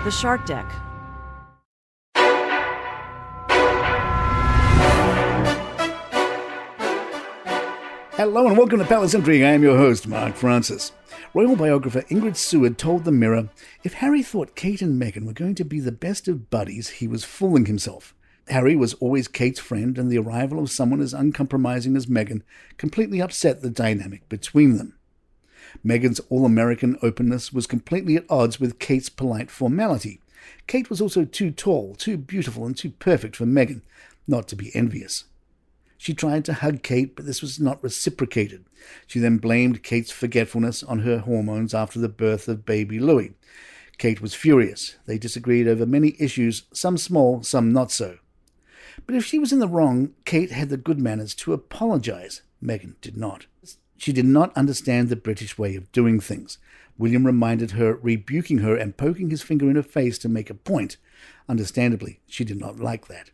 The Shark Deck. Hello and welcome to Palace Intrigue. I am your host, Mark Francis. Royal biographer Ingrid Seward told the Mirror, if Harry thought Kate and Meghan were going to be the best of buddies, he was fooling himself. Harry was always Kate's friend, and the arrival of someone as uncompromising as Meghan completely upset the dynamic between them. Meghan's all-American openness was completely at odds with Kate's polite formality. Kate was also too tall, too beautiful, and too perfect for Meghan not to be envious. She tried to hug Kate, but this was not reciprocated. She then blamed Kate's forgetfulness on her hormones after the birth of baby Louis. Kate was furious. They disagreed over many issues, some small, some not so. But if she was in the wrong, Kate had the good manners to apologize. Meghan did not. She did not understand the British way of doing things. William reminded her, rebuking her and poking his finger in her face to make a point. Understandably, she did not like that.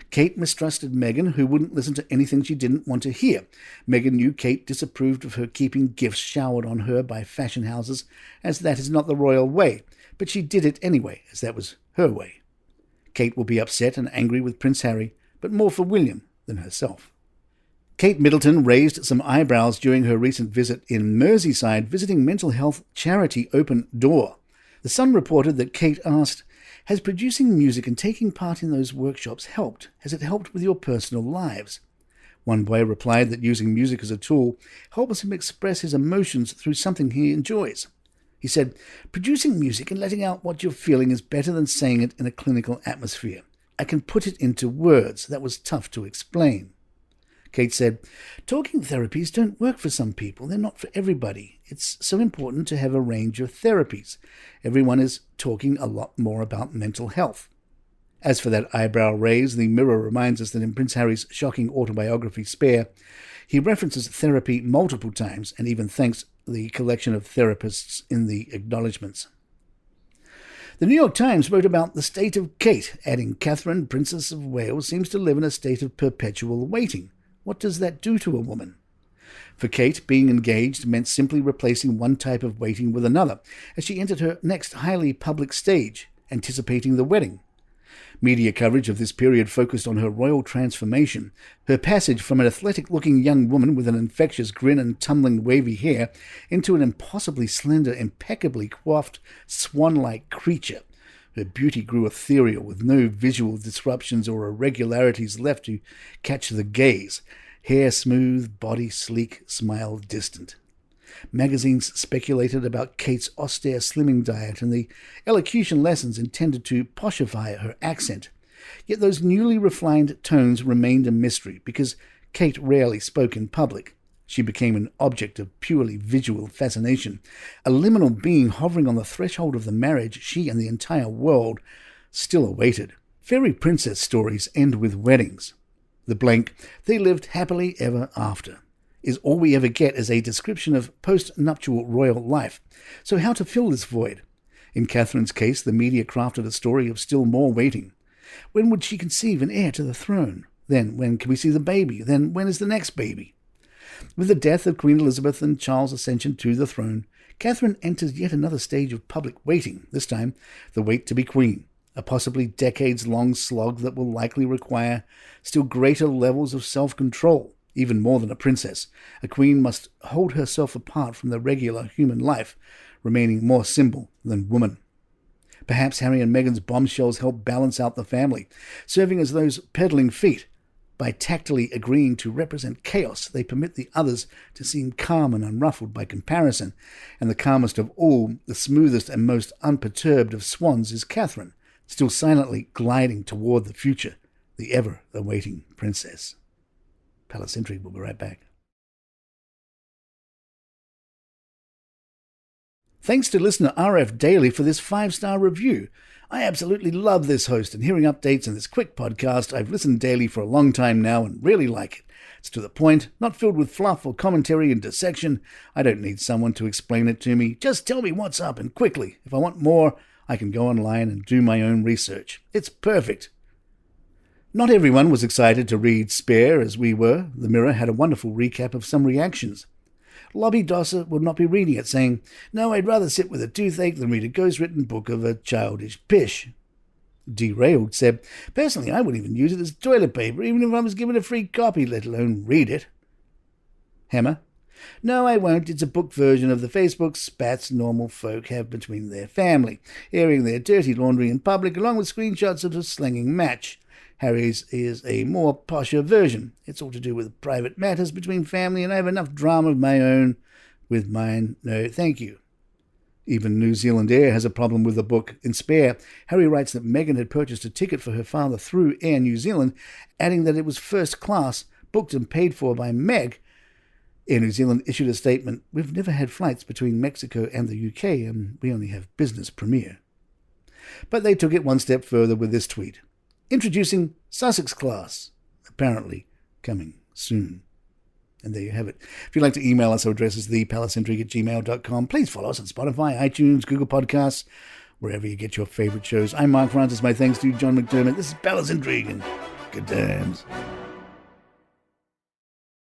Kate mistrusted Meghan, who wouldn't listen to anything she didn't want to hear. Meghan knew Kate disapproved of her keeping gifts showered on her by fashion houses, as that is not the royal way, but she did it anyway, as that was her way. Kate will be upset and angry with Prince Harry, but more for William than herself. Kate Middleton raised some eyebrows during her recent visit in Merseyside, visiting mental health charity Open Door. The Sun reported that Kate asked, has producing music and taking part in those workshops helped? Has it helped with your personal lives? One boy replied that using music as a tool helps him express his emotions through something he enjoys. He said, producing music and letting out what you're feeling is better than saying it in a clinical atmosphere. I can put it into words. That was tough to explain. Kate said, talking therapies don't work for some people. They're not for everybody. It's so important to have a range of therapies. Everyone is talking a lot more about mental health. As for that eyebrow raise, the Mirror reminds us that in Prince Harry's shocking autobiography Spare, he references therapy multiple times and even thanks the collection of therapists in the acknowledgements. The New York Times wrote about the state of Kate, adding, Catherine, Princess of Wales, seems to live in a state of perpetual waiting. What does that do to a woman? For Kate, being engaged meant simply replacing one type of waiting with another, as she entered her next highly public stage, anticipating the wedding. Media coverage of this period focused on her royal transformation, her passage from an athletic-looking young woman with an infectious grin and tumbling wavy hair into an impossibly slender, impeccably coiffed, swan-like creature. Her beauty grew ethereal, with no visual disruptions or irregularities left to catch the gaze. Hair smooth, body sleek, smile distant. Magazines speculated about Kate's austere slimming diet and the elocution lessons intended to poshify her accent. Yet those newly refined tones remained a mystery, because Kate rarely spoke in public. She became an object of purely visual fascination, a liminal being hovering on the threshold of the marriage she and the entire world still awaited. Fairy princess stories end with weddings. The blank, they lived happily ever after, is all we ever get as a description of post-nuptial royal life. So how to fill this void? In Catherine's case, the media crafted a story of still more waiting. When would she conceive an heir to the throne? Then when can we see the baby? Then when is the next baby? With the death of Queen Elizabeth and Charles' ascension to the throne, Catherine enters yet another stage of public waiting, this time the wait to be queen, a possibly decades-long slog that will likely require still greater levels of self-control. Even more than a princess, a queen must hold herself apart from the regular human life, remaining more symbol than woman. Perhaps Harry and Meghan's bombshells help balance out the family, serving as those peddling feet. By tactily agreeing to represent chaos, they permit the others to seem calm and unruffled by comparison, and the calmest of all, the smoothest and most unperturbed of swans is Catherine, still silently gliding toward the future, the ever-awaiting princess. Palace Intrigue will be right back. Thanks to listener RF Daily for this 5-star review. I absolutely love this host, and hearing updates in this quick podcast. I've listened daily for a long time now and really like it. It's to the point, not filled with fluff or commentary and dissection. I don't need someone to explain it to me. Just tell me what's up, and quickly. If I want more, I can go online and do my own research. It's perfect. Not everyone was excited to read Spare as we were. The Mirror had a wonderful recap of some reactions. Lobby Dosser would not be reading it, saying, "No, I'd rather sit with a toothache than read a ghost-written book of a childish pish." Derailed said, "Personally, I wouldn't even use it as toilet paper, even if I was given a free copy, let alone read it." Hammer, "No, I won't. It's a book version of the Facebook spats normal folk have between their family, airing their dirty laundry in public, along with screenshots of a slinging match. Harry's is a more posher version. It's all to do with private matters between family, and I have enough drama of my own with mine. No, thank you." Even New Zealand Air has a problem with the book. In Spare, Harry writes that Meghan had purchased a ticket for her father through Air New Zealand, adding that it was first class, booked and paid for by Meg. Air New Zealand issued a statement, "We've never had flights between Mexico and the UK, and we only have business premier." But they took it one step further with this tweet. "Introducing Sussex class, apparently coming soon." And there you have it. If you'd like to email us, our address is thepalaceintrigue@gmail.com. Please follow us on Spotify, iTunes, Google Podcasts, wherever you get your favourite shows. I'm Mark Francis. My thanks to John McDermott. This is Palace Intrigue, and good times.